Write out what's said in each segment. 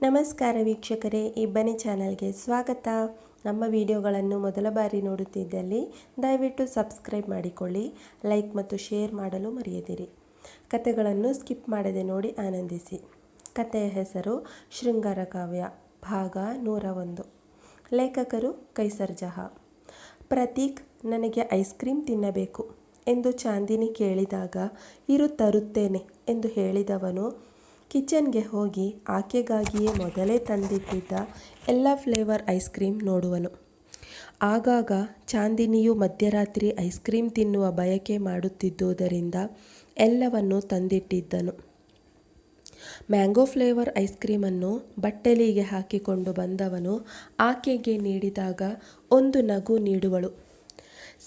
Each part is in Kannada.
ನಮಸ್ಕಾರ ವೀಕ್ಷಕರೇ, ಇಬ್ಬನಿ ಚಾನಲ್ಗೆ ಸ್ವಾಗತ. ನಮ್ಮ ವಿಡಿಯೋಗಳನ್ನು ಮೊದಲ ಬಾರಿ ನೋಡುತ್ತಿದ್ದಲ್ಲಿ ದಯವಿಟ್ಟು ಸಬ್ಸ್ಕ್ರೈಬ್ ಮಾಡಿಕೊಳ್ಳಿ, ಲೈಕ್ ಮತ್ತು ಶೇರ್ ಮಾಡಲು ಮರೆಯದಿರಿ. ಕಥೆಗಳನ್ನು ಸ್ಕಿಪ್ ಮಾಡದೆ ನೋಡಿ ಆನಂದಿಸಿ. ಕಥೆಯ ಹೆಸರು ಶೃಂಗಾರ ಕಾವ್ಯ, ಭಾಗ 101. ಲೇಖಕರು ಕೈಸರ್ ಜಹಾ. ಪ್ರತೀಕ್ ನನಗೆ ಐಸ್ ಕ್ರೀಮ್ ತಿನ್ನಬೇಕು ಎಂದು ಚಾಂದಿನಿ ಕೇಳಿದಾಗ ಇರು ತರುತ್ತೇನೆ ಎಂದು ಹೇಳಿದವನು ಕಿಚನ್ಗೆ ಹೋಗಿ ಆಕೆಗಾಗಿಯೇ ಮೊದಲೇ ತಂದಿಟ್ಟಿದ್ದ ಎಲ್ಲ ಫ್ಲೇವರ್ ಐಸ್ ಕ್ರೀಮ್ ನೋಡುವನು. ಆಗಾಗ ಚಾಂದಿನಿಯು ಮಧ್ಯರಾತ್ರಿ ಐಸ್ ಕ್ರೀಮ್ ತಿನ್ನುವ ಬಯಕೆ ಮಾಡುತ್ತಿದ್ದುದರಿಂದ ಎಲ್ಲವನ್ನೂ ತಂದಿಟ್ಟಿದ್ದನು. ಮ್ಯಾಂಗೋ ಫ್ಲೇವರ್ ಐಸ್ ಕ್ರೀಮನ್ನು ಬಟ್ಟಲಿಗೆ ಹಾಕಿಕೊಂಡು ಬಂದವನು ಆಕೆಗೆ ನೀಡಿದಾಗ ಒಂದು ನಗು ನೀಡುವಳು.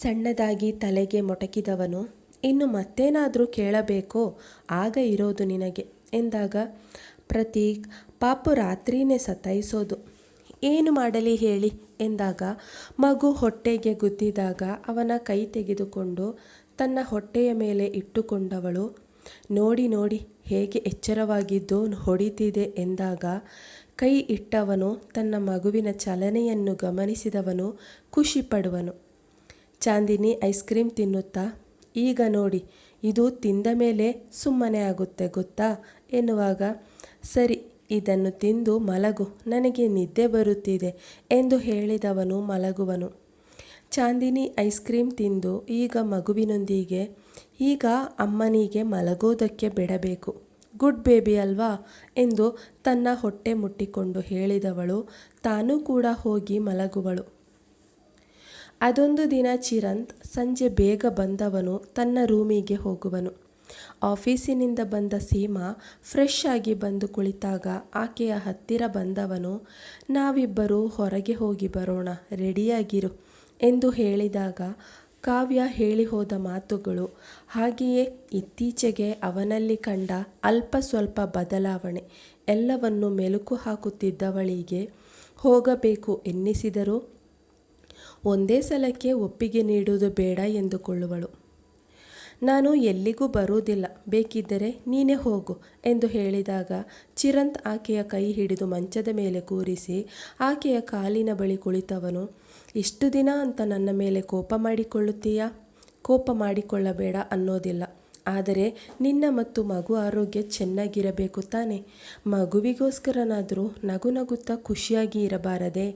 ಸಣ್ಣದಾಗಿ ತಲೆಗೆ ಮೊಟಕಿದವನು ಇನ್ನು ಮತ್ತೇನಾದರೂ ಕೇಳಬೇಕೋ, ಆಗ ಇರೋದು ನಿನಗೆ ಎಂದಾಗ ಪ್ರತೀಕ್ ಪಾಪು ರಾತ್ರಿನೇ ಸತಾಯಿಸೋದು, ಏನು ಮಾಡಲಿ ಹೇಳಿ ಎಂದಾಗ ಮಗು ಹೊಟ್ಟೆಗೆ ಗುದ್ದಿದಾಗ ಅವನ ಕೈ ತೆಗೆದುಕೊಂಡು ತನ್ನ ಹೊಟ್ಟೆಯ ಮೇಲೆ ಇಟ್ಟುಕೊಂಡವಳು ನೋಡಿ ನೋಡಿ ಹೇಗೆ ಎಚ್ಚರವಾಗಿದ್ದು ಹೊಡಿತಿದೆ ಎಂದಾಗ ಕೈ ಇಟ್ಟವನು ತನ್ನ ಮಗುವಿನ ಚಲನೆಯನ್ನು ಗಮನಿಸಿದವನು ಖುಷಿ ಪಡುವನು. ಚಾಂದಿನಿ ಐಸ್ ಕ್ರೀಮ್ ತಿನ್ನುತ್ತಾ ಈಗ ನೋಡಿ ಇದು ತಿಂದ ಮೇಲೆ ಸುಮ್ಮನೆ ಆಗುತ್ತೆ ಗೊತ್ತಾ ಎನ್ನುವಾಗ ಸರಿ ಇದನ್ನು ತಿಂದು ಮಲಗು, ನನಗೆ ನಿದ್ದೆ ಬರುತ್ತಿದೆ ಎಂದು ಹೇಳಿದವನು ಮಲಗುವನು. ಚಾಂದಿನಿ ಐಸ್ ಕ್ರೀಮ್ ತಿಂದು ಈಗ ಮಗುವಿನೊಂದಿಗೆ ಈಗ ಅಮ್ಮನಿಗೆ ಮಲಗೋದಕ್ಕೆ ಬಿಡಬೇಕು, ಗುಡ್ ಬೇಬಿ ಅಲ್ವಾ ಎಂದು ತನ್ನ ಹೊಟ್ಟೆ ಮುಟ್ಟಿಕೊಂಡು ಹೇಳಿದವಳು ತಾನೂ ಕೂಡ ಹೋಗಿ ಮಲಗುವಳು. ಅದೊಂದು ದಿನ ಚಿರಂತ್ ಸಂಜೆ ಬೇಗ ಬಂದವನು ತನ್ನ ರೂಮಿಗೆ ಹೋಗುವನು. ಆಫೀಸಿನಿಂದ ಬಂದ ಸೀಮಾ ಫ್ರೆಶ್ ಆಗಿ ಬಂದು ಕುಳಿತಾಗ ಆಕೆಯ ಹತ್ತಿರ ಬಂದವನು ನಾವಿಬ್ಬರು ಹೊರಗೆ ಹೋಗಿ ಬರೋಣ, ರೆಡಿಯಾಗಿರು ಎಂದು ಹೇಳಿದಾಗ ಕಾವ್ಯ ಹೇಳಿ ಹೋದ ಮಾತುಗಳು, ಹಾಗೆಯೇ ಇತ್ತೀಚೆಗೆ ಅವನಲ್ಲಿ ಕಂಡ ಅಲ್ಪ ಸ್ವಲ್ಪ ಬದಲಾವಣೆ ಎಲ್ಲವನ್ನು ಮೆಲುಕು ಹಾಕುತ್ತಿದ್ದವಳಿಗೆ ಹೋಗಬೇಕು ಎನ್ನಿಸಿದರೂ ಒಂದೇ ಸಲಕ್ಕೆ ಒಪ್ಪಿಗೆ ನೀಡುವುದು ಬೇಡ ಎಂದುಕೊಳ್ಳುವಳು. ನಾನು ಎಲ್ಲಿಗೂ ಬರುವುದಿಲ್ಲ, ಬೇಕಿದ್ದರೆ ನೀನೇ ಹೋಗು ಎಂದು ಹೇಳಿದಾಗ ಚಿರಂತ್ ಆಕೆಯ ಕೈ ಹಿಡಿದು ಮಂಚದ ಮೇಲೆ ಕೂರಿಸಿ ಆಕೆಯ ಕಾಲಿನ ಬಳಿ ಕುಳಿತವನು ಇಷ್ಟು ದಿನ ಅಂತ ನನ್ನ ಮೇಲೆ ಕೋಪ ಮಾಡಿಕೊಳ್ಳುತ್ತೀಯಾ? ಕೋಪ ಮಾಡಿಕೊಳ್ಳಬೇಡ ಅನ್ನೋದಿಲ್ಲ, ಆದರೆ ನಿನ್ನ ಮತ್ತು ಮಗು ಆರೋಗ್ಯ ಚೆನ್ನಾಗಿರಬೇಕು ತಾನೆ. ಮಗುವಿಗೋಸ್ಕರನಾದರೂ ನಗು ನಗುತ್ತಾ ಖುಷಿಯಾಗಿ ಇರಬಾರದೆ?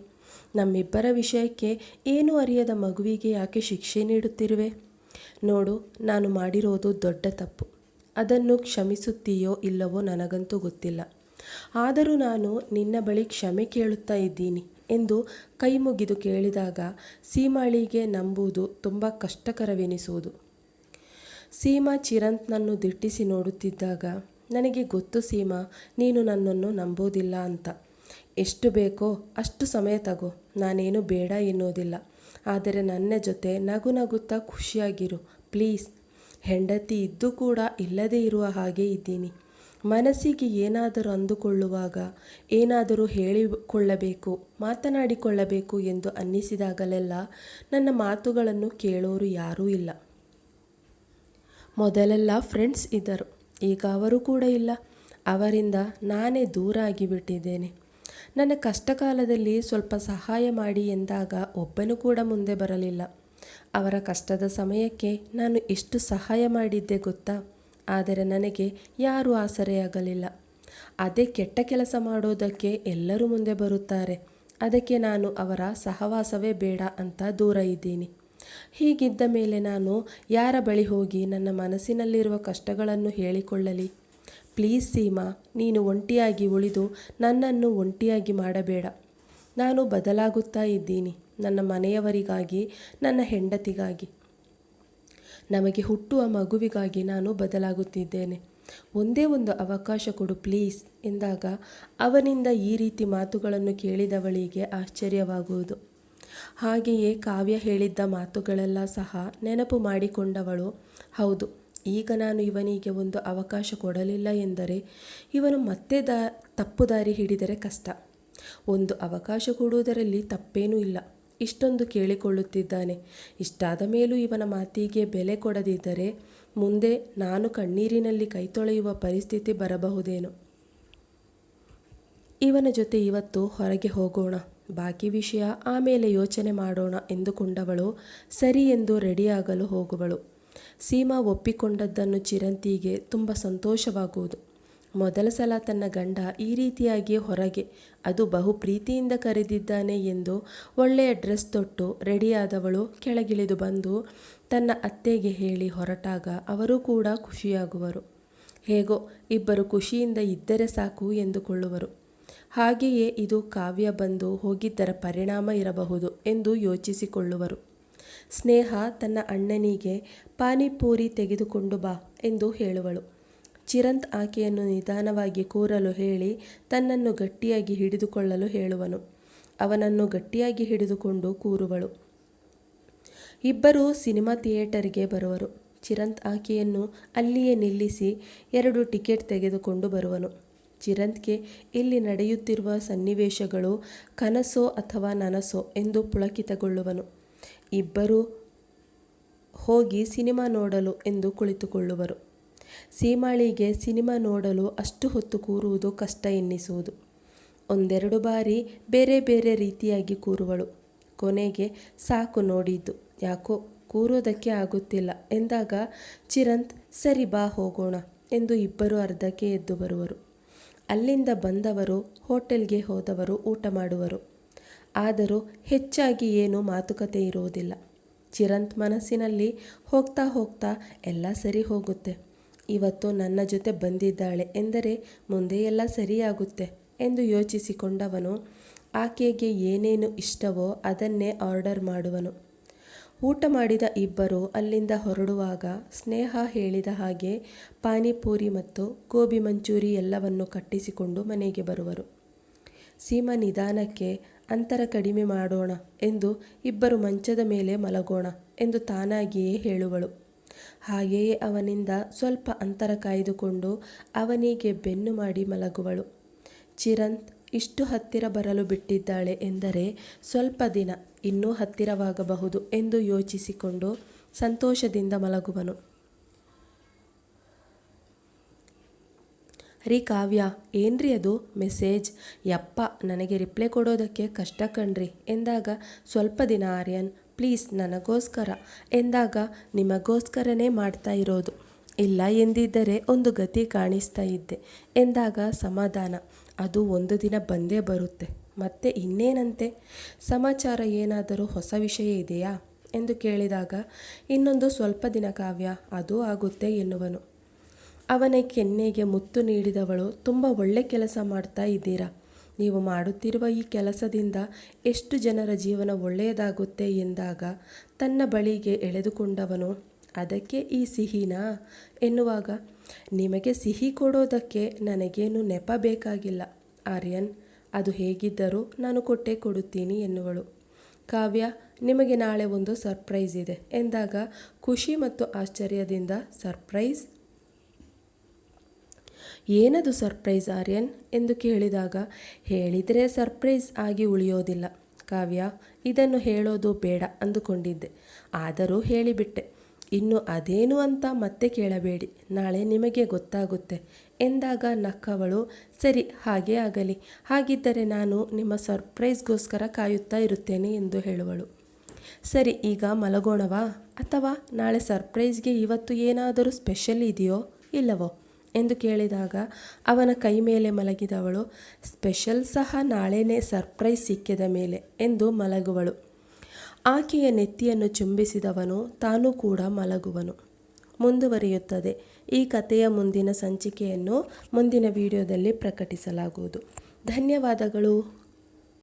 ನಮ್ಮಿಬ್ಬರ ವಿಷಯಕ್ಕೆ ಏನೂ ಅರಿಯದ ಮಗುವಿಗೆ ಯಾಕೆ ಶಿಕ್ಷೆ ನೀಡುತ್ತಿರುವೆ? ನೋಡು, ನಾನು ಮಾಡಿರೋದು ದೊಡ್ಡ ತಪ್ಪು, ಅದನ್ನು ಕ್ಷಮಿಸುತ್ತೀಯೋ ಇಲ್ಲವೋ ನನಗಂತೂ ಗೊತ್ತಿಲ್ಲ. ಆದರೂ ನಾನು ನಿನ್ನ ಬಳಿ ಕ್ಷಮೆ ಕೇಳುತ್ತಾ ಇದ್ದೀನಿ ಎಂದು ಕೈ ಮುಗಿದು ಕೇಳಿದಾಗ ಸೀಮಾಳಿಗೆ ನಂಬುವುದು ತುಂಬ ಕಷ್ಟಕರವೆನಿಸುವುದು. ಸೀಮಾ ಚಿರಂತ್ನನ್ನು ದಿಟ್ಟಿಸಿ ನೋಡುತ್ತಿದ್ದಾಗ ನನಗೆ ಗೊತ್ತು ಸೀಮಾ, ನೀನು ನನ್ನನ್ನು ನಂಬೋದಿಲ್ಲ ಅಂತ. ಎಷ್ಟು ಬೇಕೋ ಅಷ್ಟು ಸಮಯ ತಗೋ, ನಾನೇನು ಬೇಡ ಎನ್ನುವುದಿಲ್ಲ, ಆದರೆ ನನ್ನ ಜೊತೆ ನಗು ನಗುತ್ತಾ ಖುಷಿಯಾಗಿರು ಪ್ಲೀಸ್. ಹೆಂಡತಿ ಇದ್ದು ಕೂಡ ಇಲ್ಲದೇ ಇರುವ ಹಾಗೆ ಇದ್ದೀನಿ. ಮನಸ್ಸಿಗೆ ಏನಾದರೂ ಅಂದುಕೊಳ್ಳುವಾಗ, ಏನಾದರೂ ಹೇಳಿಕೊಳ್ಳಬೇಕು, ಮಾತನಾಡಿಕೊಳ್ಳಬೇಕು ಎಂದು ಅನ್ನಿಸಿದಾಗಲೆಲ್ಲ ನನ್ನ ಮಾತುಗಳನ್ನು ಕೇಳೋರು ಯಾರೂ ಇಲ್ಲ. ಮೊದಲೆಲ್ಲ ಫ್ರೆಂಡ್ಸ್ ಇದ್ದರು, ಈಗ ಅವರು ಕೂಡ ಇಲ್ಲ. ಅವರಿಂದ ನಾನೇ ದೂರ ಆಗಿಬಿಟ್ಟಿದ್ದೇನೆ. ನನ್ನ ಕಷ್ಟಕಾಲದಲ್ಲಿ ಸ್ವಲ್ಪ ಸಹಾಯ ಮಾಡಿ ಎಂದಾಗ ಒಬ್ಬನು ಕೂಡ ಮುಂದೆ ಬರಲಿಲ್ಲ. ಅವರ ಕಷ್ಟದ ಸಮಯಕ್ಕೆ ನಾನು ಎಷ್ಟು ಸಹಾಯ ಮಾಡಿದ್ದೆ ಗೊತ್ತಾ? ಆದರೆ ನನಗೆ ಯಾರೂ ಆಸರೆಯಾಗಲಿಲ್ಲ. ಅದೇ ಕೆಟ್ಟ ಕೆಲಸ ಮಾಡೋದಕ್ಕೆ ಎಲ್ಲರೂ ಮುಂದೆ ಬರುತ್ತಾರೆ. ಅದಕ್ಕೆ ನಾನು ಅವರ ಸಹವಾಸವೇ ಬೇಡ ಅಂತ ದೂರ ಇದ್ದೀನಿ. ಹೀಗಿದ್ದ ಮೇಲೆ ನಾನು ಯಾರ ಬಳಿ ಹೋಗಿ ನನ್ನ ಮನಸ್ಸಿನಲ್ಲಿರುವ ಕಷ್ಟಗಳನ್ನು ಹೇಳಿಕೊಳ್ಳಲಿ? ಪ್ಲೀಸ್ ಸೀಮಾ, ನೀನು ಒಂಟಿಯಾಗಿ ಉಳಿದು ನನ್ನನ್ನು ಒಂಟಿಯಾಗಿ ಮಾಡಬೇಡ. ನಾನು ಬದಲಾಗುತ್ತಾ ಇದ್ದೀನಿ, ನನ್ನ ಮನೆಯವರಿಗಾಗಿ, ನನ್ನ ಹೆಂಡತಿಗಾಗಿ, ನಮಗೆ ಹುಟ್ಟುವ ಮಗುವಿಗಾಗಿ ನಾನು ಬದಲಾಗುತ್ತಿದ್ದೇನೆ. ಒಂದೇ ಒಂದು ಅವಕಾಶ ಕೊಡು ಪ್ಲೀಸ್ ಎಂದಾಗ ಅವನಿಂದ ಈ ರೀತಿ ಮಾತುಗಳನ್ನು ಕೇಳಿದವಳಿಗೆ ಆಶ್ಚರ್ಯವಾಗುವುದು. ಹಾಗೆಯೇ ಕಾವ್ಯ ಹೇಳಿದ್ದ ಮಾತುಗಳೆಲ್ಲ ಸಹ ನೆನಪು ಮಾಡಿಕೊಂಡವಳು, ಹೌದು, ಈಗ ನಾನು ಇವನಿಗೆ ಒಂದು ಅವಕಾಶ ಕೊಡಲಿಲ್ಲ ಎಂದರೆ ಇವನು ಮತ್ತೆ ತಪ್ಪು ದಾರಿ ಹಿಡಿದರೆ ಕಷ್ಟ. ಒಂದು ಅವಕಾಶ ಕೊಡುವುದರಲ್ಲಿ ತಪ್ಪೇನೂ ಇಲ್ಲ. ಇಷ್ಟೊಂದು ಕೇಳಿಕೊಳ್ಳುತ್ತಿದ್ದಾನೆ, ಇಷ್ಟಾದ ಮೇಲೂ ಇವನ ಮಾತಿಗೆ ಬೆಲೆ ಕೊಡದಿದ್ದರೆ ಮುಂದೆ ನಾನು ಕಣ್ಣೀರಿನಲ್ಲಿ ಕೈ ತೊಳೆಯುವ ಪರಿಸ್ಥಿತಿ ಬರಬಹುದೇನೋ. ಇವನ ಜೊತೆ ಇವತ್ತು ಹೊರಗೆ ಹೋಗೋಣ, ಬಾಕಿ ವಿಷಯ ಆಮೇಲೆ ಯೋಚನೆ ಮಾಡೋಣ ಎಂದುಕೊಂಡವಳು ಸರಿ ಎಂದು ರೆಡಿಯಾಗಲು ಹೋಗುವಳು. ಸೀಮಾ ಒಪ್ಪಿಕೊಂಡದ್ದನ್ನು ಚಿರಂತಿಗೆ ತುಂಬ ಸಂತೋಷವಾಗುವುದು. ಮೊದಲ ಸಲ ತನ್ನ ಗಂಡ ಈ ರೀತಿಯಾಗಿ ಹೊರಗೆ, ಅದು ಬಹು ಪ್ರೀತಿಯಿಂದ ಕರೆದಿದ್ದಾನೆ ಎಂದು ಒಳ್ಳೆಯ ಡ್ರೆಸ್ ತೊಟ್ಟು ರೆಡಿಯಾದವಳು ಕೆಳಗಿಳಿದು ಬಂದು ತನ್ನ ಅತ್ತೆಗೆ ಹೇಳಿ ಹೊರಟಾಗ ಅವರು ಕೂಡ ಖುಷಿಯಾಗುವರು. ಹೇಗೋ ಇಬ್ಬರು ಖುಷಿಯಿಂದ ಇದ್ದರೆ ಸಾಕು ಎಂದುಕೊಳ್ಳುವರು. ಹಾಗೆಯೇ ಇದು ಕಾವ್ಯ ಬಂದು ಹೋಗಿದ್ದರ ಪರಿಣಾಮ ಇರಬಹುದು ಎಂದು ಯೋಚಿಸಿಕೊಳ್ಳುವರು. ಸ್ನೇಹ ತನ್ನ ಅಣ್ಣನಿಗೆ ಪಾನಿಪೂರಿ ತೆಗೆದುಕೊಂಡು ಬಾ ಎಂದು ಹೇಳುವಳು. ಚಿರಂತ್ ಆಕೆಯನ್ನು ನಿಧಾನವಾಗಿ ಕೂರಲು ಹೇಳಿ ತನ್ನನ್ನು ಗಟ್ಟಿಯಾಗಿ ಹಿಡಿದುಕೊಳ್ಳಲು ಹೇಳುವನು. ಅವನನ್ನು ಗಟ್ಟಿಯಾಗಿ ಹಿಡಿದುಕೊಂಡು ಕೂರುವಳು. ಇಬ್ಬರೂ ಸಿನಿಮಾ ಥಿಯೇಟರ್ಗೆ ಬರುವರು. ಚಿರಂತ್ ಆಕೆಯನ್ನು ಅಲ್ಲಿಯೇ ನಿಲ್ಲಿಸಿ 2 ಟಿಕೆಟ್ ತೆಗೆದುಕೊಂಡು ಬರುವನು. ಚಿರಂತ್ಗೆ ಇಲ್ಲಿ ನಡೆಯುತ್ತಿರುವ ಸನ್ನಿವೇಶಗಳು ಕನಸೋ ಅಥವಾ ನನಸೋ ಎಂದು ಪುಳಕಿತಗೊಳ್ಳುವನು. ಇಬ್ಬರೂ ಹೋಗಿ ಸಿನಿಮಾ ನೋಡಲು ಎಂದು ಕುಳಿತುಕೊಳ್ಳುವರು. ಸೀಮಾಳಿಗೆ ಸಿನಿಮಾ ನೋಡಲು ಅಷ್ಟು ಹೊತ್ತು ಕೂರುವುದು ಕಷ್ಟ ಎನ್ನಿಸುವುದು. 1-2 ಬಾರಿ ಬೇರೆ ಬೇರೆ ರೀತಿಯಾಗಿ ಕೂರುವಳು. ಕೊನೆಗೆ ಸಾಕು ನೋಡಿದ್ದು, ಯಾಕೋ ಕೂರೋದಕ್ಕೆ ಆಗುತ್ತಿಲ್ಲ ಎಂದಾಗ ಚಿರಂತ್ ಸರಿ ಬಾ ಹೋಗೋಣ ಎಂದು ಇಬ್ಬರು ಅರ್ಧಕ್ಕೆ ಎದ್ದು ಬರುವರು. ಅಲ್ಲಿಂದ ಬಂದವರು ಹೋಟೆಲ್ಗೆ ಹೋದವರು ಊಟ ಮಾಡುವರು. ಆದರೂ ಹೆಚ್ಚಾಗಿ ಏನೂ ಮಾತುಕತೆ ಇರುವುದಿಲ್ಲ. ಚಿರಂತ್ ಮನಸ್ಸಿನಲ್ಲಿ ಹೋಗ್ತಾ ಹೋಗ್ತಾ ಎಲ್ಲ ಸರಿ ಹೋಗುತ್ತೆ, ಇವತ್ತು ನನ್ನ ಜೊತೆ ಬಂದಿದ್ದಾಳೆ ಎಂದರೆ ಮುಂದೆ ಎಲ್ಲ ಸರಿಯಾಗುತ್ತೆ ಎಂದು ಯೋಚಿಸಿಕೊಂಡವನು ಆಕೆಗೆ ಏನೇನು ಇಷ್ಟವೋ ಅದನ್ನೇ ಆರ್ಡರ್ ಮಾಡುವನು. ಊಟ ಮಾಡಿದ ಇಬ್ಬರು ಅಲ್ಲಿಂದ ಹೊರಡುವಾಗ ಸ್ನೇಹ ಹೇಳಿದ ಹಾಗೆ ಪಾನಿಪೂರಿ ಮತ್ತು ಗೋಬಿ ಮಂಚೂರಿ ಎಲ್ಲವನ್ನು ಕಟ್ಟಿಸಿಕೊಂಡು ಮನೆಗೆ ಬರುವರು. ಸೀಮಾ ನಿಧಾನಕ್ಕೆ ಅಂತರ ಕಡಿಮೆ ಮಾಡೋಣ ಎಂದು ಇಬ್ಬರು ಮಂಚದ ಮೇಲೆ ಮಲಗೋಣ ಎಂದು ತಾನಾಗಿಯೇ ಹೇಳುವಳು. ಹಾಗೆಯೇ ಅವನಿಂದ ಸ್ವಲ್ಪ ಅಂತರ ಕಾಯ್ದುಕೊಂಡು ಅವನಿಗೆ ಬೆನ್ನು ಮಾಡಿ ಮಲಗುವಳು. ಚಿರಂತ್ ಇಷ್ಟು ಹತ್ತಿರ ಬರಲು ಬಿಟ್ಟಿದ್ದಾಳೆ ಎಂದರೆ ಸ್ವಲ್ಪ ದಿನ ಇನ್ನೂ ಹತ್ತಿರವಾಗಬಹುದು ಎಂದು ಯೋಚಿಸಿಕೊಂಡು ಸಂತೋಷದಿಂದ ಮಲಗುವನು. ರೀ ಕಾವ್ಯ, ಏನ್ರಿ ಅದು ಮೆಸೇಜ್? ಯಪ್ಪ, ನನಗೆ ರಿಪ್ಲೈ ಕೊಡೋದಕ್ಕೆ ಕಷ್ಟ ಕಣ್ರಿ ಎಂದಾಗ ಸ್ವಲ್ಪ ದಿನ ಆರ್ಯನ್ ಪ್ಲೀಸ್ ನನಗೋಸ್ಕರ ಎಂದಾಗ ನಿಮಗೋಸ್ಕರನೇ ಮಾಡ್ತಾ ಇರೋದು, ಇಲ್ಲ ಎಂದಿದ್ದರೆ ಒಂದು ಗತಿ ಕಾಣಿಸ್ತಾ ಇದ್ದೆ ಎಂದಾಗ ಸಮಾಧಾನ, ಅದು ಒಂದು ದಿನ ಬಂದೇ ಬರುತ್ತೆ, ಮತ್ತೆ ಇನ್ನೇನಂತೆ, ಸಮಾಚಾರ ಏನಾದರೂ ಹೊಸ ವಿಷಯ ಇದೆಯಾ ಎಂದು ಕೇಳಿದಾಗ ಇನ್ನೊಂದು ಸ್ವಲ್ಪ ದಿನ ಕಾವ್ಯ, ಅದು ಆಗುತ್ತೆ ಎನ್ನುವನು. ಅವನ ಕೆನ್ನೆಗೆ ಮುತ್ತು ನೀಡಿದವಳು ತುಂಬ ಒಳ್ಳೆ ಕೆಲಸ ಮಾಡ್ತಾ ಇದ್ದೀರಾ, ನೀವು ಮಾಡುತ್ತಿರುವ ಈ ಕೆಲಸದಿಂದ ಎಷ್ಟು ಜನರ ಜೀವನ ಒಳ್ಳೆಯದಾಗುತ್ತೆ ಎಂದಾಗ ತನ್ನ ಬಳಿಗೆ ಎಳೆದುಕೊಂಡವನು ಅದಕ್ಕೆ ಈ ಸಿಹಿನಾ ಎನ್ನುವಾಗ, ನಿಮಗೆ ಸಿಹಿ ಕೊಡೋದಕ್ಕೆ ನನಗೇನು ನೆಪ ಬೇಕಾಗಿಲ್ಲ ಆರ್ಯನ್, ಅದು ಹೇಗಿದ್ದರೂ ನಾನು ಕೊಟ್ಟೇ ಕೊಡುತ್ತೀನಿ ಎನ್ನುವಳು. ಕಾವ್ಯ, ನಿಮಗೆ ನಾಳೆ ಒಂದು ಸರ್ಪ್ರೈಸ್ ಇದೆ ಎಂದಾಗ ಖುಷಿ ಮತ್ತು ಆಶ್ಚರ್ಯದಿಂದ ಸರ್ಪ್ರೈಸ್? ಏನದು ಸರ್ಪ್ರೈಸ್ ಆರ್ಯನ್ ಎಂದು ಕೇಳಿದಾಗ, ಹೇಳಿದರೆ ಸರ್ಪ್ರೈಸ್ ಆಗಿ ಉಳಿಯೋದಿಲ್ಲ ಕಾವ್ಯ, ಇದನ್ನು ಹೇಳೋದು ಬೇಡ ಅಂದುಕೊಂಡಿದ್ದೆ, ಆದರೂ ಹೇಳಿಬಿಟ್ಟೆ, ಇನ್ನು ಅದೇನು ಅಂತ ಮತ್ತೆ ಕೇಳಬೇಡಿ, ನಾಳೆ ನಿಮಗೆ ಗೊತ್ತಾಗುತ್ತೆ ಎಂದಾಗ ನಕ್ಕವಳು, ಸರಿ ಹಾಗೇ ಆಗಲಿ, ಹಾಗಿದ್ದರೆ ನಾನು ನಿಮ್ಮ ಸರ್ಪ್ರೈಸ್ಗೋಸ್ಕರ ಕಾಯುತ್ತಾ ಇರುತ್ತೇನೆ ಎಂದು ಹೇಳುವಳು. ಸರಿ, ಈಗ ಮಲಗೋಣವಾ, ಅಥವಾ ನಾಳೆ ಸರ್ಪ್ರೈಸ್ಗೆ ಇವತ್ತು ಏನಾದರೂ ಸ್ಪೆಷಲ್ ಇದೆಯೋ ಇಲ್ಲವೋ ಎಂದು ಕೇಳಿದಾಗ ಅವನ ಕೈ ಮೇಲೆ ಮಲಗಿದವಳು, ಸ್ಪೆಷಲ್ ಸಹ ನಾಳೆನೇ ಸರ್ಪ್ರೈಸ್ ಸಿಕ್ಕಿದ ಮೇಲೆ ಎಂದು ಮಲಗುವಳು. ಆಕೆಯ ನೆತ್ತಿಯನ್ನು ಚುಂಬಿಸಿದವನು ತಾನೂ ಕೂಡ ಮಲಗುವನು. ಮುಂದುವರಿಯುತ್ತದೆ. ಈ ಕಥೆಯ ಮುಂದಿನ ಸಂಚಿಕೆಯನ್ನು ಮುಂದಿನ ವಿಡಿಯೋದಲ್ಲಿ ಪ್ರಕಟಿಸಲಾಗುವುದು. ಧನ್ಯವಾದಗಳು.